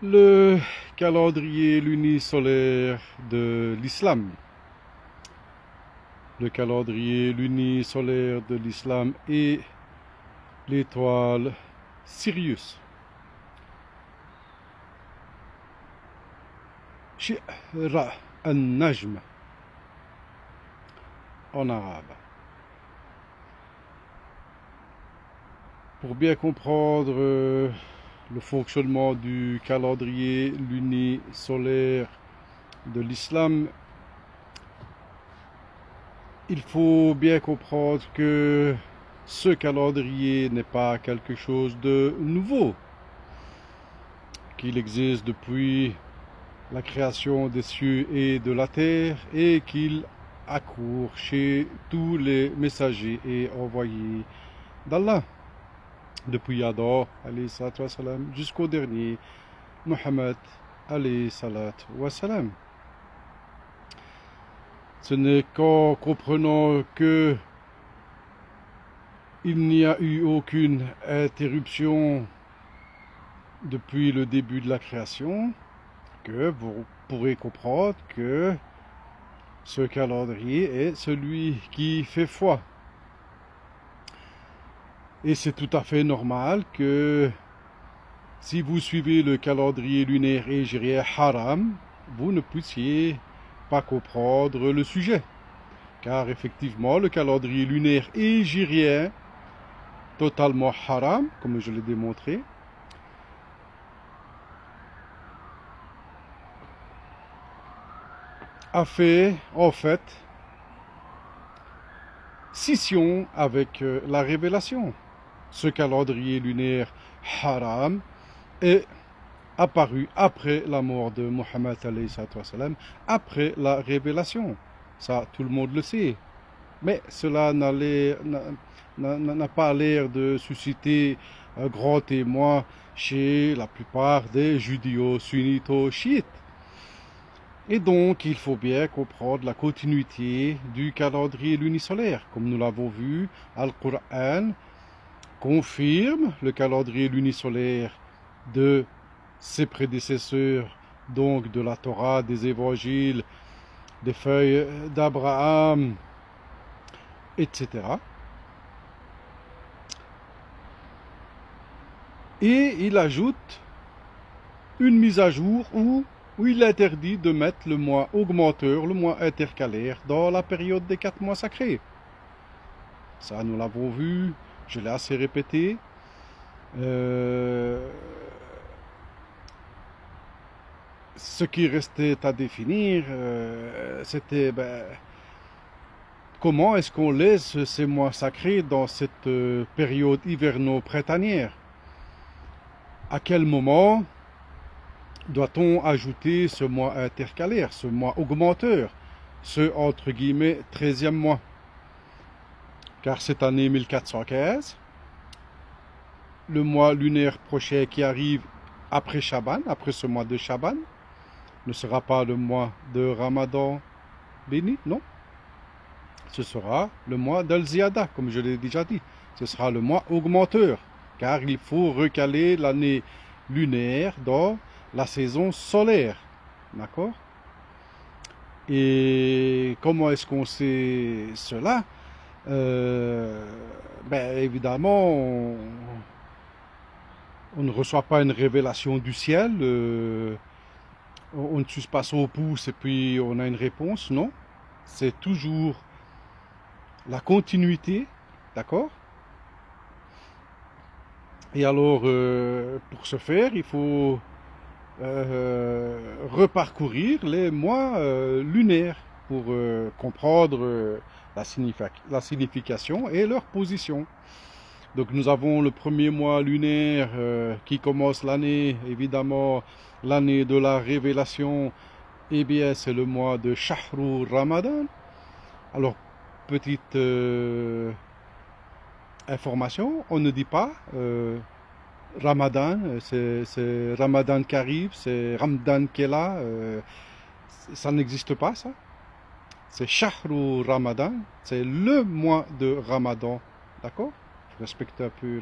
Le calendrier lunisolaire de l'islam. Le calendrier lunisolaire de l'islam est l'étoile Sirius. Shi'ra al-Najm en arabe. Pour bien comprendre le fonctionnement du calendrier lunisolaire de l'islam, il faut bien comprendre que ce calendrier n'est pas quelque chose de nouveau, qu'il existe depuis la création des cieux et de la terre et qu'il accourt chez tous les messagers et envoyés d'Allah, depuis Adam jusqu'au dernier Mohammed. Ce n'est qu'en comprenant que il n'y a eu aucune interruption depuis le début de la création que vous pourrez comprendre que ce calendrier est celui qui fait foi. Et c'est tout à fait normal que si vous suivez le calendrier lunaire hégirien haram, vous ne puissiez pas comprendre le sujet. Car effectivement, le calendrier lunaire hégirien, totalement haram, comme je l'ai démontré, a fait en fait scission avec la révélation. Ce calendrier lunaire haram est apparu après la mort de Mohammed, après la révélation. Ça, tout le monde le sait. Mais cela n'a pas l'air de susciter un grand témoin chez la plupart des judéo-sunnito-chiites. Et donc, il faut bien comprendre la continuité du calendrier lunisolaire. Comme nous l'avons vu, Al-Qur'an confirme le calendrier lunisolaire de ses prédécesseurs, donc de la Torah, des évangiles, des feuilles d'Abraham, etc. Et il ajoute une mise à jour où il interdit de mettre le mois augmenteur, le mois intercalaire, dans la période des 4 mois sacrés. Ça, nous l'avons vu, je l'ai assez répété. Ce qui restait à définir, c'était comment est-ce qu'on laisse ces mois sacrés dans cette période hiverno-printanière. À quel moment doit-on ajouter ce mois intercalaire, ce mois augmenteur, ce entre guillemets 13e mois? Car cette année 1415, le mois lunaire prochain qui arrive après Chaban, après ce mois de Chaban, ne sera pas le mois de Ramadan béni, non. Ce sera le mois d'Al-Ziyada, comme je l'ai déjà dit. Ce sera le mois augmenteur, car il faut recaler l'année lunaire dans la saison solaire. D'accord? Et comment est-ce qu'on sait cela? Évidemment, on ne reçoit pas une révélation du ciel. On ne suce pas ça au pouce et puis on a une réponse. Non. C'est toujours la continuité. D'accord? Et alors, pour ce faire, il faut reparcourir les mois lunaires pour comprendre la signification et leur position. Donc nous avons le premier mois lunaire qui commence l'année, évidemment l'année de la révélation, eh bien c'est le mois de Shahru Ramadan. Alors, petite information, on ne dit pas Ramadan, c'est Ramadan qui arrive, c'est Ramadan qui est là, ça n'existe pas ça. C'est Shahru Ramadan, c'est le mois de Ramadan, d'accord? Respectez un peu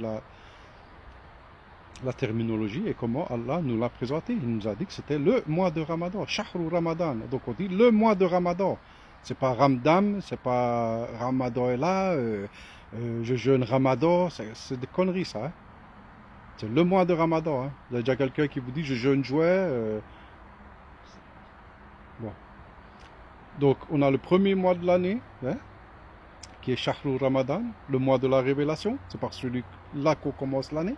la terminologie et comment Allah nous l'a présenté. Il nous a dit que c'était le mois de Ramadan, Shahru Ramadan. Donc on dit le mois de Ramadan. C'est pas Ramdam, c'est pas Ramadan est là, je jeûne Ramadan, c'est des conneries ça. Hein. C'est le mois de Ramadan. Hein. Il y a déjà quelqu'un qui vous dit je jeûne juin. Bon. Donc on a le premier mois de l'année, hein, qui est Shahru Ramadan, le mois de la révélation. C'est par celui-là qu'on commence l'année.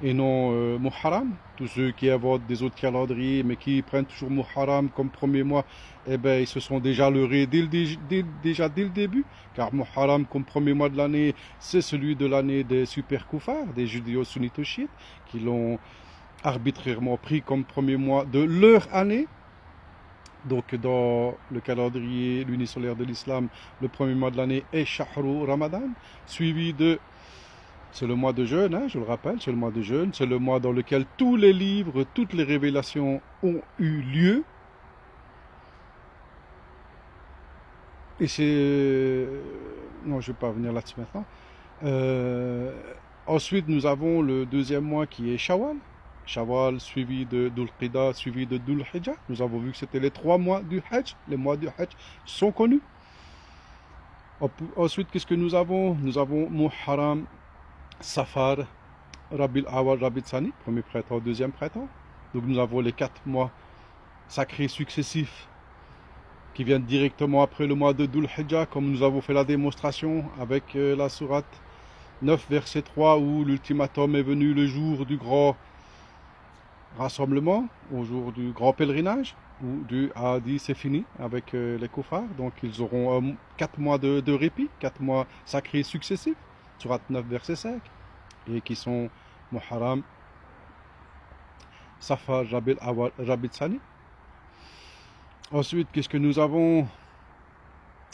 Et non Muharram. Tous ceux qui inventent des autres calendriers, mais qui prennent toujours Muharram comme premier mois, eh ben, ils se sont déjà leurrés déjà dès le début. Car Muharram, comme premier mois de l'année, c'est celui de l'année des super koufars, des judéo-sunnito-chiites, qui l'ont arbitrairement pris comme premier mois de leur année. Donc, dans le calendrier lunisolaire de l'islam, le premier mois de l'année est Shahru Ramadan, suivi de. C'est le mois de jeûne, hein, je le rappelle, c'est le mois de jeûne, c'est le mois dans lequel tous les livres, toutes les révélations ont eu lieu. Et c'est... Non, je ne vais pas venir là-dessus maintenant. Ensuite, nous avons le deuxième mois qui est Shawwal. Shawwal suivi de Dhul Qida, suivi de Dhul Hijjah. Nous avons vu que c'était les 3 mois du Hajj. Les mois du Hajj sont connus. Ensuite, qu'est-ce que nous avons? Nous avons Muharram, Safar, Rabi'l Awwal, Rabi'l Thani, premier printemps, deuxième printemps. Donc nous avons les 4 mois sacrés successifs qui viennent directement après le mois de Dhul Hijjah, comme nous avons fait la démonstration avec la sourate 9, verset 3, où l'ultimatum est venu le jour du grand rassemblement, au jour du grand pèlerinage, où Dieu a dit c'est fini avec les koufars. Donc ils auront 4 mois de répit, 4 mois sacrés successifs. Sourate 9, verset 5, et qui sont Muharram, Safar, Rabi'l Awwal, Rabi'l Thani. Ensuite, qu'est-ce que nous avons?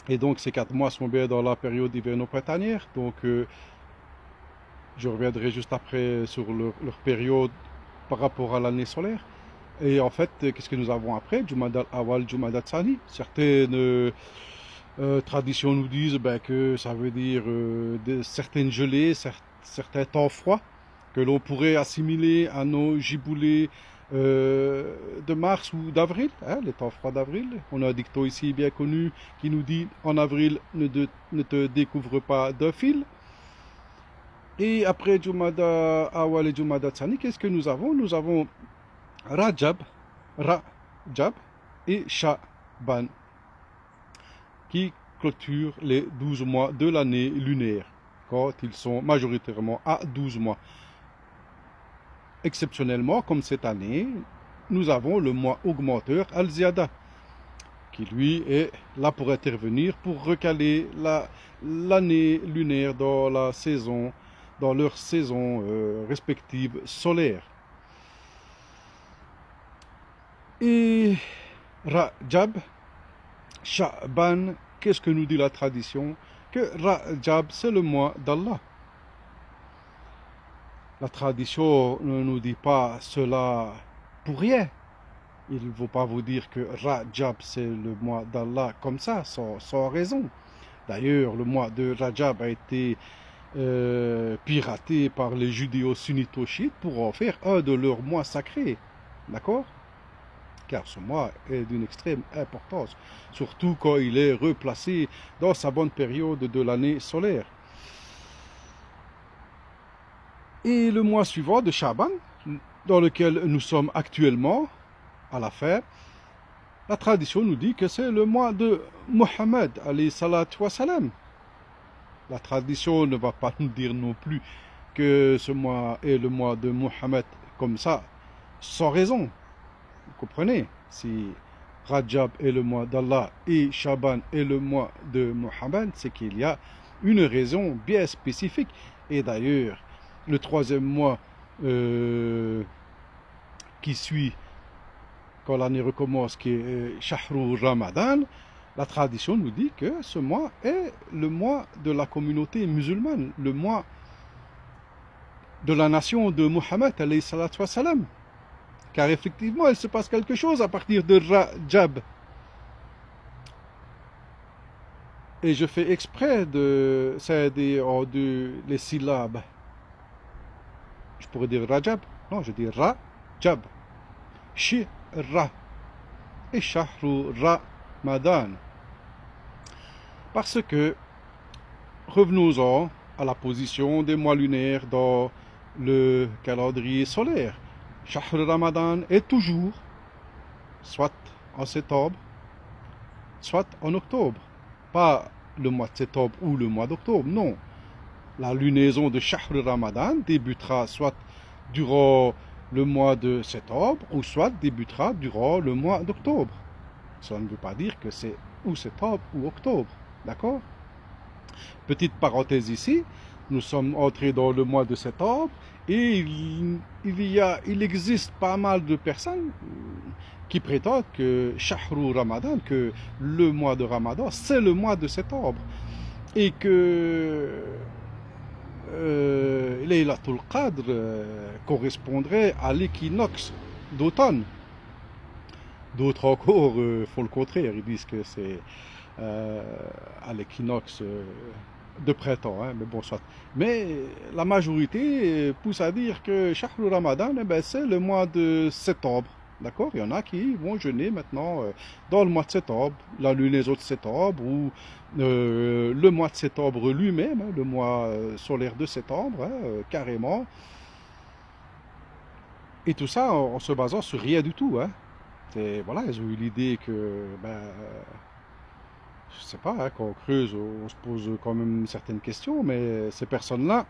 Et donc, ces 4 mois sont bien dans la période hiverno-printanière. Donc, je reviendrai juste après sur leur période par rapport à l'année solaire. Et en fait, qu'est-ce que nous avons après? Jumada al-Awwal, Jumada al-Thani. Certaines traditions nous disent que ça veut dire certaines gelées, certains temps froids que l'on pourrait assimiler à nos giboulées de mars ou d'avril, hein, les temps froids d'avril. On a un dicton ici bien connu qui nous dit en avril ne te découvre pas d'un fil. Et après Jumada Awal et Jumada Tsani, qu'est-ce que nous avons? Nous avons Rajab et Sha'ban qui clôturent les 12 mois de l'année lunaire, quand ils sont majoritairement à 12 mois. Exceptionnellement, comme cette année, nous avons le mois augmenteur Al-Ziada, qui lui est là pour intervenir, pour recaler l'année lunaire dans la saison, dans leur saison respective solaire. Et Rajab, Sha'ban, qu'est-ce que nous dit la tradition? Que Rajab, c'est le mois d'Allah. La tradition ne nous dit pas cela pour rien. Il ne faut pas vous dire que Rajab, c'est le mois d'Allah comme ça, sans raison. D'ailleurs, le mois de Rajab a été piraté par les judéo-sunnito-chiites pour en faire un de leurs mois sacrés. D'accord? Car ce mois est d'une extrême importance, surtout quand il est replacé dans sa bonne période de l'année solaire. Et le mois suivant de Sha'ban, dans lequel nous sommes actuellement, à la fin, la tradition nous dit que c'est le mois de Muhammad, alayhi salatu wa salam. La tradition ne va pas nous dire non plus que ce mois est le mois de Muhammad comme ça, sans raison. Vous comprenez? Si Rajab est le mois d'Allah et Sha'ban est le mois de Muhammad, c'est qu'il y a une raison bien spécifique. Et d'ailleurs, le troisième mois qui suit, quand l'année recommence, qui est Shahru Ramadan, la tradition nous dit que ce mois est le mois de la communauté musulmane, le mois de la nation de Muhammad, alayhi salatu wa salam. Car effectivement, il se passe quelque chose à partir de Rajab. Et je fais exprès de scinder en deux les syllabes. Je pourrais dire Rajab. Non, je dis Rajab. Shira. Et Shahru Ramadan. Parce que, revenons-en à la position des mois lunaires dans le calendrier solaire. Shahr Ramadan est toujours soit en septembre, soit en octobre. Pas le mois de septembre ou le mois d'octobre, non. La lunaison de Shahr Ramadan débutera soit durant le mois de septembre ou soit débutera durant le mois d'octobre. Ça ne veut pas dire que c'est ou septembre ou octobre, d'accord? Petite parenthèse ici, nous sommes entrés dans le mois de septembre et il existe pas mal de personnes qui prétendent que Shahru Ramadan, que le mois de Ramadan, c'est le mois de septembre et que Laylatul Qadr correspondrait à l'équinoxe d'automne. D'autres encore font le contraire, ils disent que c'est à l'équinoxe de printemps, hein, mais bon, soit. Mais la majorité pousse à dire que Shahrul Ramadan, eh ben, c'est le mois de septembre. D'accord? Il y en a qui vont jeûner maintenant dans le mois de septembre, la lunaison de septembre, ou le mois de septembre lui-même, hein, le mois solaire de septembre, hein, carrément. Et tout ça en se basant sur rien du tout. Hein. Voilà, ils ont eu l'idée que, ben, je sais pas, hein, quand on creuse, on se pose quand même certaines questions, mais ces personnes-là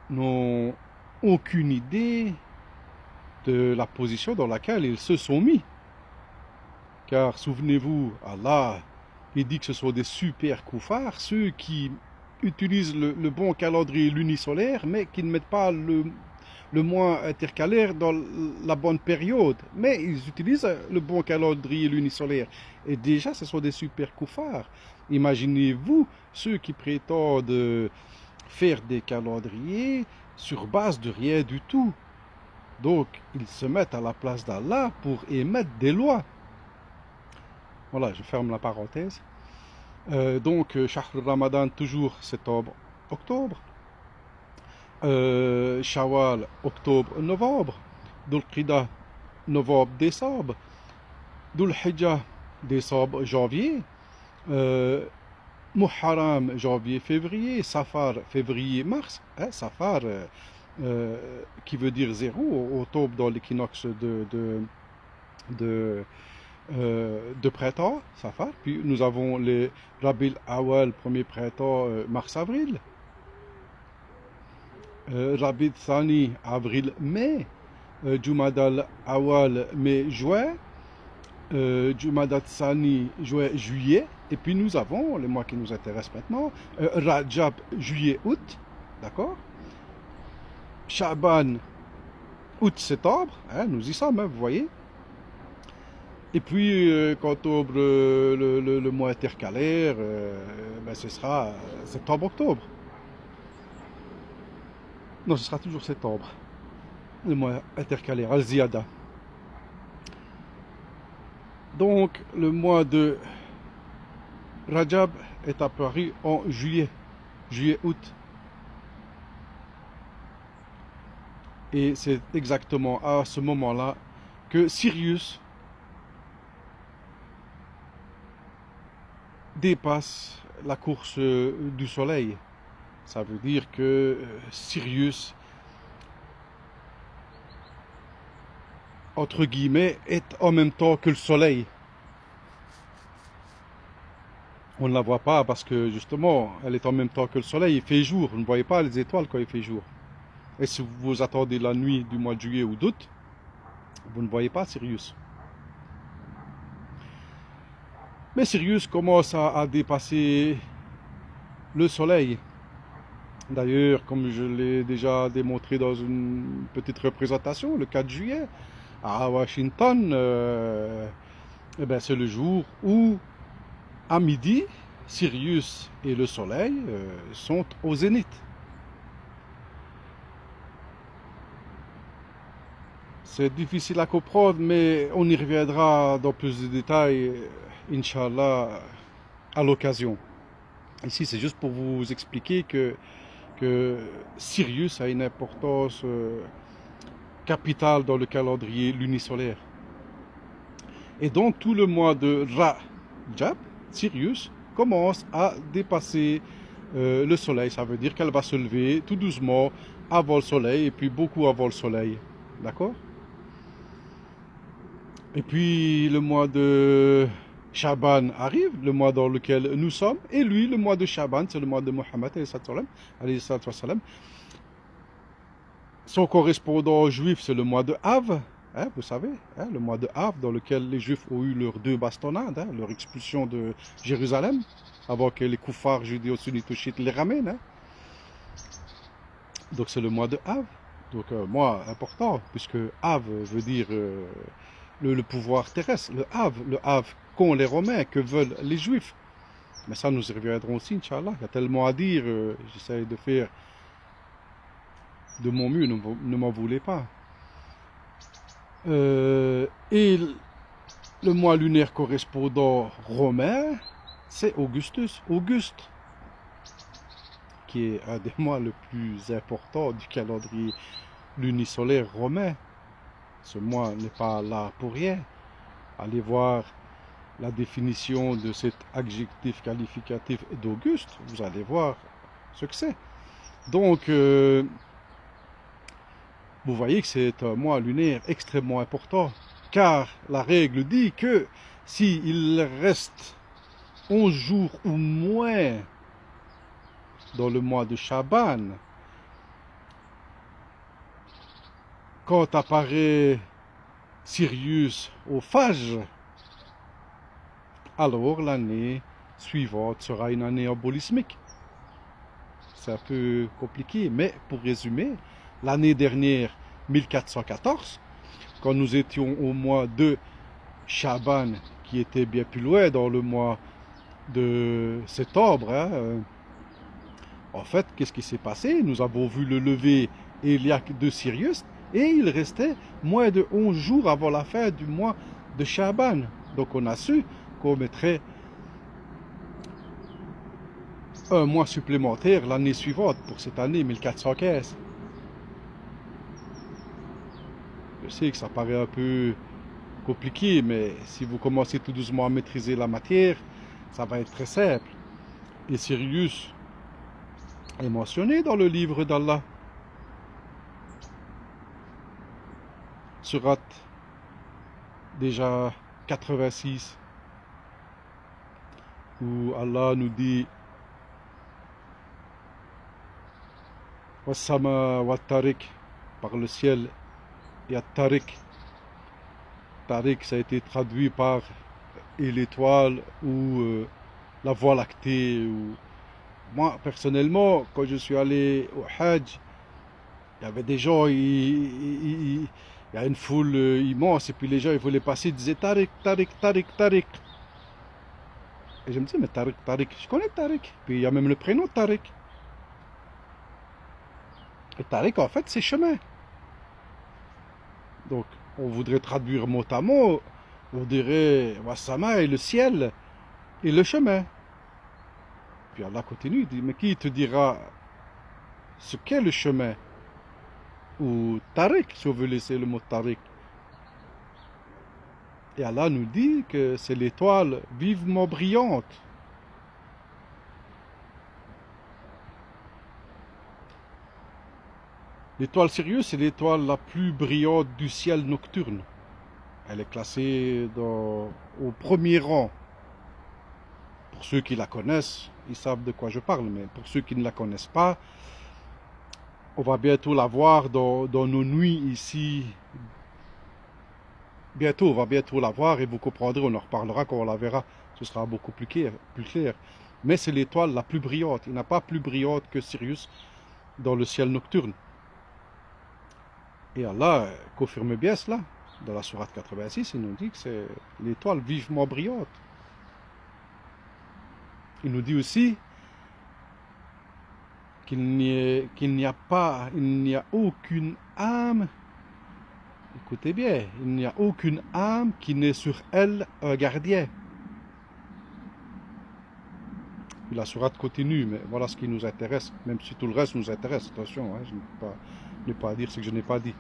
n'ont aucune idée de la position dans laquelle ils se sont mis. Car souvenez-vous, Allah, il dit que ce sont des super koufars, ceux qui utilisent le bon calendrier lunisolaire, mais qui ne mettent pas le mois intercalaire dans la bonne période. Mais ils utilisent le bon calendrier lunisolaire. Et déjà, ce sont des super koufars. Imaginez-vous ceux qui prétendent faire des calendriers sur base de rien du tout. Donc, ils se mettent à la place d'Allah pour émettre des lois. Voilà, je ferme la parenthèse. Donc, Shahr Ramadan, toujours septembre, octobre. Shawwal, octobre, novembre. Dhul Qida, novembre, décembre. Dhul Hijjah, décembre, janvier. Muharram, janvier, février. Safar, février, mars. Hein, Safar, qui veut dire zéro, on tombe dans l'équinoxe de printemps, Safar. Puis nous avons les Rabi'l Awwal, premier printemps, mars-avril. Rabi'l Thani, avril-mai. Jumadal Awwal, mai-juin. Jumadal Thani, juin-juillet. Et puis nous avons, les mois qui nous intéressent maintenant, Rajab, juillet-août. D'accord? Sha'ban, août-septembre, hein, nous y sommes, hein, vous voyez. Et puis, quand tombe le mois intercalaire, ben, ce sera septembre-octobre. Non, ce sera toujours septembre, le mois intercalaire, Al-Ziyada. Donc, le mois de Rajab est apparu en juillet, juillet-août. Et c'est exactement à ce moment-là que Sirius dépasse la course du soleil. Ça veut dire que Sirius, entre guillemets, est en même temps que le soleil. On ne la voit pas parce que justement, elle est en même temps que le soleil. Il fait jour. Vous ne voyez pas les étoiles quand il fait jour. Et si vous attendez la nuit du mois de juillet ou d'août, vous ne voyez pas Sirius. Mais Sirius commence à dépasser le soleil. D'ailleurs, comme je l'ai déjà démontré dans une petite représentation, le 4 juillet, à Washington, eh ben, c'est le jour où, à midi, Sirius et le soleil sont au zénith. C'est difficile à comprendre, mais on y reviendra dans plus de détails, Inch'Allah, à l'occasion. Ici, c'est juste pour vous expliquer que que Sirius a une importance capitale dans le calendrier lunisolaire. Et donc tout le mois de Rajab, Sirius commence à dépasser le soleil. Ça veut dire qu'elle va se lever tout doucement avant le soleil et puis beaucoup avant le soleil. D'accord? Et puis le mois de Shaban arrive, le mois dans lequel nous sommes. Et lui, le mois de Shaban, c'est le mois de Mohammed, alayhi salam. Son correspondant juif, c'est le mois de Av. Hein, vous savez, hein, le mois de Av, dans lequel les Juifs ont eu leurs 2 bastonnades, hein, leur expulsion de Jérusalem, avant que les koufars judéo-sunnito-chiites les ramènent. Hein. Donc c'est le mois de Av. Donc mois important, puisque Av veut dire le pouvoir terrestre. Le Av qu'ont les Romains, que veulent les Juifs. Mais ça, nous y reviendrons aussi, Inch'Allah. Il y a tellement à dire, j'essaie de faire de mon mieux, ne m'en voulez pas. Et le mois lunaire correspondant romain, c'est Auguste, qui est un des mois le plus importants du calendrier lunisolaire romain. Ce mois n'est pas là pour rien. Allez voir la définition de cet adjectif qualificatif d'Auguste, vous allez voir ce que c'est. Donc, vous voyez que c'est un mois lunaire extrêmement important, car la règle dit que s'il reste 11 jours ou moins dans le mois de Shaban, quand apparaît Sirius au Fajr, alors l'année suivante sera une année embolismique. C'est un peu compliqué, mais pour résumer, l'année dernière, 1414, quand nous étions au mois de Shaban, qui était bien plus loin, dans le mois de septembre, hein, en fait, qu'est-ce qui s'est passé? Nous avons vu le lever héliaque de Sirius, et il restait moins de 11 jours avant la fin du mois de Shaban. Donc on a su qu'on mettrait un mois supplémentaire l'année suivante, pour cette année 1415. Je sais que ça paraît un peu compliqué, mais si vous commencez tout doucement à maîtriser la matière, ça va être très simple. Et Sirius est mentionné dans le livre d'Allah. Surat déjà 86, où Allah nous dit Wassama wa Tariq, par le ciel, il y a Tariq. Tariq, ça a été traduit par et l'étoile ou la voie lactée. Ou... Moi, personnellement, quand je suis allé au Hajj, il y avait des gens, il y a une foule immense, et puis les gens, ils voulaient passer, ils disaient Tariq, Tariq, Tariq, Tariq. Et je me disais, mais Tariq, Tariq, je connais Tariq. Puis il y a même le prénom Tariq. Et Tariq, en fait, c'est chemin. Donc, on voudrait traduire mot à mot, on dirait Wassama et le ciel et le chemin. Puis Allah continue, il dit, mais qui te dira ce qu'est le chemin? Ou Tariq, si on veut laisser le mot Tariq. Et Allah nous dit que c'est l'étoile vivement brillante. L'étoile Sirius, c'est l'étoile la plus brillante du ciel nocturne. Elle est classée au premier rang. Pour ceux qui la connaissent, ils savent de quoi je parle, mais pour ceux qui ne la connaissent pas, on va bientôt la voir dans nos nuits ici. Bientôt, on va bientôt la voir et vous comprendrez, on en reparlera quand on la verra. Ce sera beaucoup plus clair. Mais c'est l'étoile la plus brillante. Il n'y a pas plus brillante que Sirius dans le ciel nocturne. Et Allah confirme bien cela. Dans la sourate 86, il nous dit que c'est l'étoile vivement brillante. Il nous dit aussi qu'il n'y a aucune âme, écoutez bien, il n'y a aucune âme qui n'ait sur elle un gardien. Puis la sourate continue, mais voilà ce qui nous intéresse, même si tout le reste nous intéresse. Attention, hein, je n'ai pas à dire ce que je n'ai pas dit.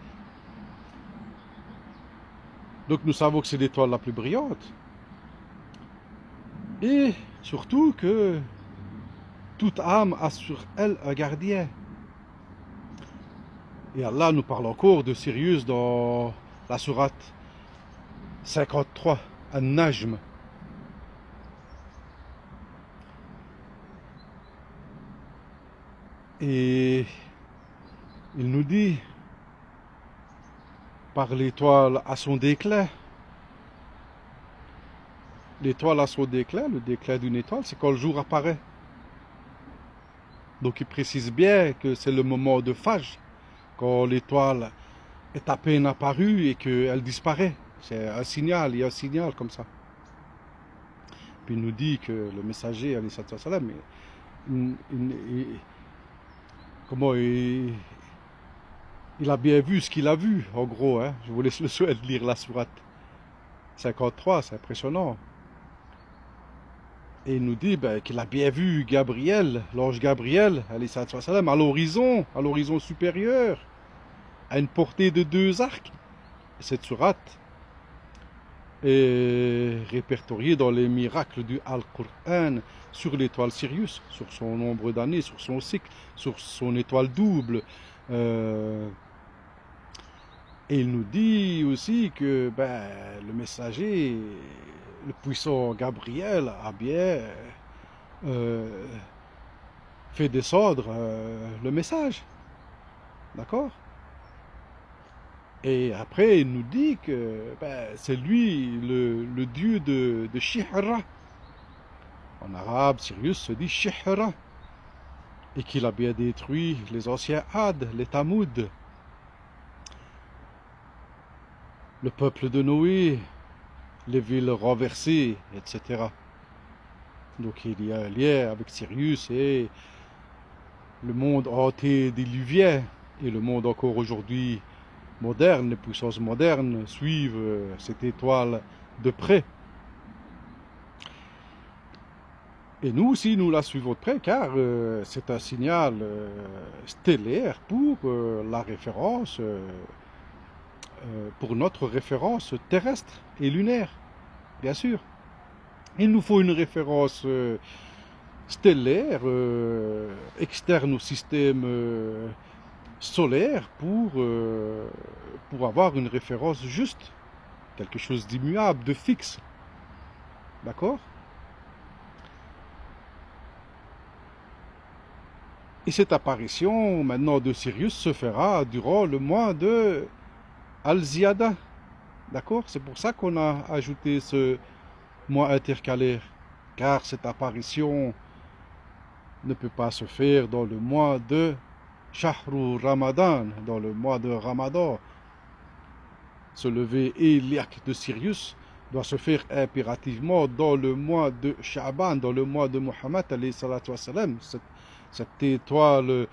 Donc nous savons que c'est l'étoile la plus brillante. Et surtout que toute âme a sur elle un gardien. Et Allah nous parle encore de Sirius dans la sourate 53, An-Najm. Et il nous dit, par l'étoile à son déclin. L'étoile à son déclin, le déclin d'une étoile, c'est quand le jour apparaît. Donc il précise bien que c'est le moment de Fajr, quand l'étoile est à peine apparue et qu'elle disparaît. C'est un signal, il y a un signal comme ça. Puis il nous dit que le messager, alayhi salam, comment il a bien vu ce qu'il a vu, en gros. Hein. Je vous laisse le souhait de lire la sourate 53, c'est impressionnant. Et il nous dit qu'il a bien vu Gabriel, l'ange Gabriel, alayhi salam, à l'horizon supérieur, à une portée de 2 arcs. Cette sourate est répertoriée dans les miracles du Al-Qur'an sur l'étoile Sirius, sur son nombre d'années, sur son cycle, sur son étoile double. Et il nous dit aussi que le messager, le puissant Gabriel, a bien fait descendre le message. D'accord? Et après, il nous dit que c'est lui le dieu de Shihra. En arabe, Sirius se dit Shihra. Et qu'il a bien détruit les anciens Had, les Tamoud, le peuple de Noé, les villes renversées, etc. Donc il y a un lien avec Sirius et le monde antédiluvien et le monde encore aujourd'hui moderne, les puissances modernes suivent cette étoile de près. Et nous aussi, nous la suivons de près car c'est un signal stellaire pour la référence, pour notre référence terrestre et lunaire, bien sûr. Il nous faut une référence stellaire, externe au système solaire pour avoir une référence juste, quelque chose d'immuable, de fixe. D'accord? Et cette apparition maintenant de Sirius se fera durant le mois de Al-Ziyada. D'accord? C'est pour ça qu'on a ajouté ce mois intercalaire. Car cette apparition ne peut pas se faire dans le mois de Shahru Ramadan, dans le mois de Ramadan. Ce lever éliaque de Sirius doit se faire impérativement dans le mois de Sha'ban, dans le mois de Muhammad alayhi salatu wassalam. Cette étoile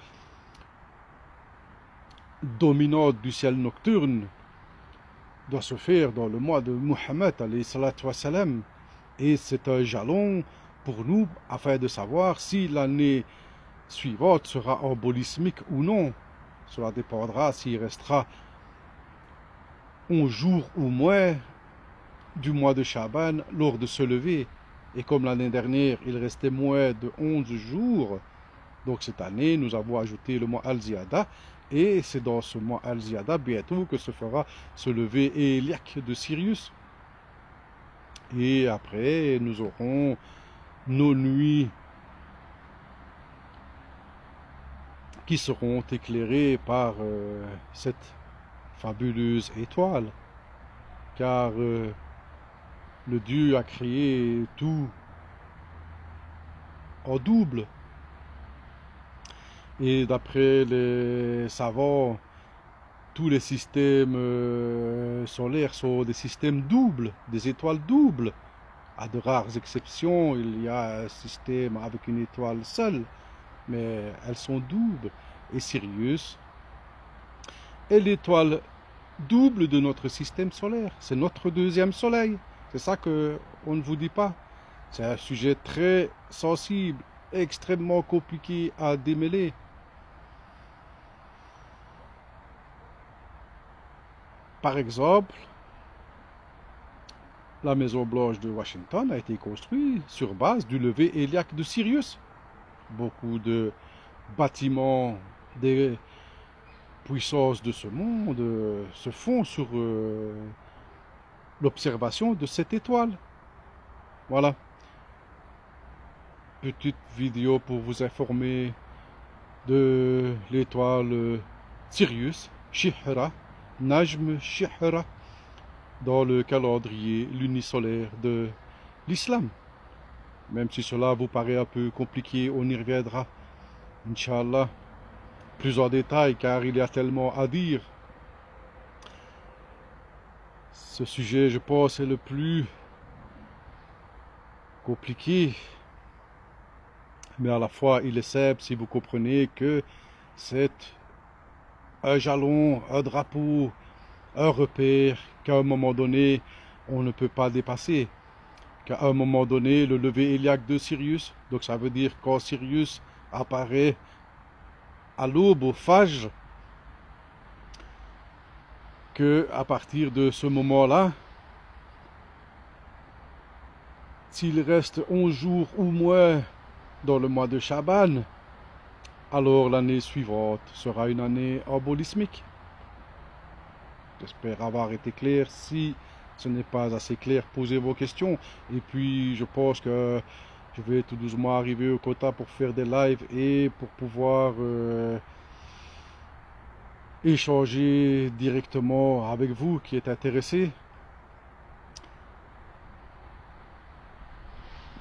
dominante du ciel nocturne doit se faire dans le mois de Muhammad alayhi salatu wassalam. Et c'est un jalon pour nous afin de savoir si l'année suivante sera embolismique ou non. Cela dépendra s'il restera 11 jours ou moins du mois de Shaban lors de ce lever. Et comme l'année dernière, il restait moins de 11 jours, donc cette année, nous avons ajouté le mois Al-Ziyada, et c'est dans ce mois Al-Ziyada bientôt que se fera ce lever éliaque de Sirius. Et après, nous aurons nos nuits qui seront éclairées par cette fabuleuse étoile, car le Dieu a créé tout en double. Et d'après les savants, tous les systèmes solaires sont des systèmes doubles, des étoiles doubles. À de rares exceptions, il y a un système avec une étoile seule, mais elles sont doubles. Et Sirius est l'étoile double de notre système solaire. C'est notre deuxième soleil. C'est ça qu'on ne vous dit pas. C'est un sujet très sensible extrêmement compliqué à démêler. Par exemple, la Maison Blanche de Washington a été construite sur base du lever héliaque de Sirius. Beaucoup de bâtiments des puissances de ce monde se font sur l'observation de cette étoile. Voilà, petite vidéo pour vous informer de l'étoile Sirius, Shihra, Najm Shihra, dans le calendrier lunisolaire de l'islam. Même si cela vous paraît un peu compliqué, on y reviendra, Inch'Allah, plus en détail, car il y a tellement à dire. Ce sujet, je pense, est le plus compliqué, mais à la fois, il est simple si vous comprenez que c'est un jalon, un drapeau, un repère qu'à un moment donné, on ne peut pas dépasser. Qu'à un moment donné, le lever héliaque de Sirius, donc ça veut dire quand Sirius apparaît à l'aube, au phage, que à partir de ce moment-là, s'il reste 11 jours ou moins dans le mois de Chaban, alors l'année suivante sera une année embolismique. J'espère avoir été clair. Si ce n'est pas assez clair, posez vos questions. Et puis, je pense que je vais tout doucement arriver au quota pour faire des lives et pour pouvoir échanger directement avec vous qui êtes intéressés.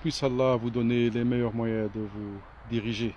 Puisse Allah vous donner les meilleurs moyens de vous diriger.